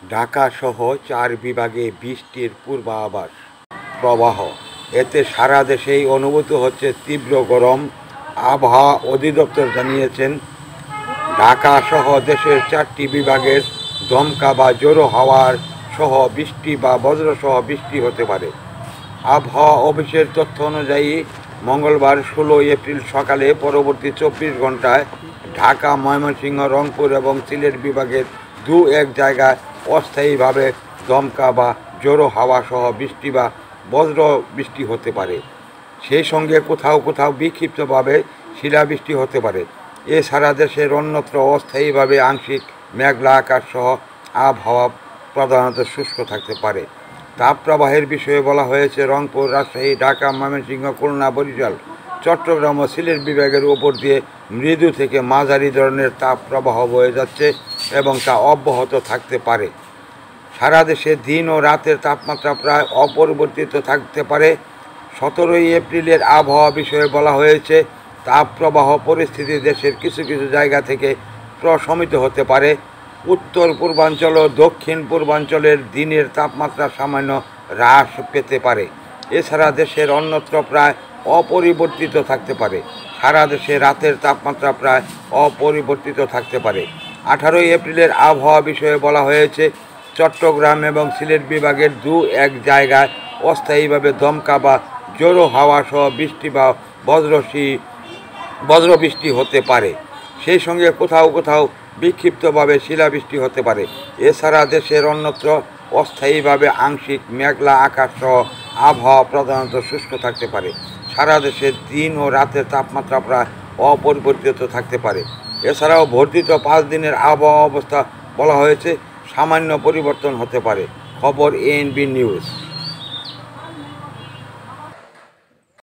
ঢাকাসহ 4 বিভাগে বৃষ্টির পূর্বাভাস প্রবাহ। এতে সারা দেশেই অনুভূত হচ্ছে তীব্র গরম। আবহাওয়া অধিদপ্তর জানিয়েছেন, ঢাকাসহ দেশের 4টি বিভাগের দমকা বা জোরো হাওয়ার সহ বৃষ্টি বা বজ্রসহ বৃষ্টি হতে পারে। আবহাওয়া অফিসের তথ্য অনুযায়ী মঙ্গলবার 16 এপ্রিল সকালে পরবর্তী 24 ঘন্টায় ঢাকা, ময়মনসিংহ, রংপুর এবং সিলেট বিভাগের দু-এক জায়গায় অস্থায়ীভাবে দমকা বা জোরো হাওয়া সহ বৃষ্টি বা বজ্র বৃষ্টি হতে পারে। সেই সঙ্গে কোথাও কোথাও বিক্ষিপ্তভাবে শিলাবৃষ্টি হতে পারে। এছাড়া দেশের অন্যত্র অস্থায়ীভাবে আংশিক মেঘলা আকাশ সহ আবহাওয়া প্রধানত শুষ্ক থাকতে পারে। তাপপ্রবাহের বিষয়ে বলা হয়েছে, রংপুর, রাজশাহী, ঢাকা, ময়মনসিংহ, খুলনা, বরিশাল, চট্টগ্রাম ও সিলেট বিভাগের উপর দিয়ে মৃদু থেকে মাঝারি ধরনের তাপপ্রবাহ বয়ে যাচ্ছে এবং তা অব্যাহত থাকতে পারে। সারা দেশে দিন ও রাতের তাপমাত্রা প্রায় অপরিবর্তিত থাকতে পারে। 17 এপ্রিলের আবহাওয়া বিষয়ে বলা হয়েছে, তাপপ্রবাহ পরিস্থিতি দেশের কিছু কিছু জায়গা থেকে প্রশমিত হতে পারে। উত্তর পূর্বাঞ্চল ও দক্ষিণ পূর্বাঞ্চলের দিনের তাপমাত্রা সামান্য হ্রাস পেতে পারে। এছাড়া দেশের অন্যত্র প্রায় অপরিবর্তিত থাকতে পারে। সারা দেশে রাতের তাপমাত্রা প্রায় অপরিবর্তিত থাকতে পারে। 18 এপ্রিলের আবহাওয়া বিষয়ে বলা হয়েছে, চট্টগ্রাম এবং সিলেট বিভাগের দু-এক জায়গায় অস্থায়ীভাবে দমকা বা জোরো হাওয়া সহ বৃষ্টি বা বজ্রবৃষ্টি হতে পারে। সেই সঙ্গে কোথাও কোথাও বিক্ষিপ্তভাবে শিলাবৃষ্টি হতে পারে। এছাড়া দেশের অন্যত্র অস্থায়ীভাবে আংশিক মেঘলা আকাশ সহ আবহাওয়া প্রধানত শুষ্ক থাকতে পারে। সারা দেশে দিন ও রাতের তাপমাত্রা প্রায় অপরিবর্তিত থাকতে পারে। এছাড়াও বর্ধিত 5 দিনের আবহাওয়া অবস্থা বলা হয়েছে, সামান্য পরিবর্তন হতে পারে। খবর ANB নিউজ।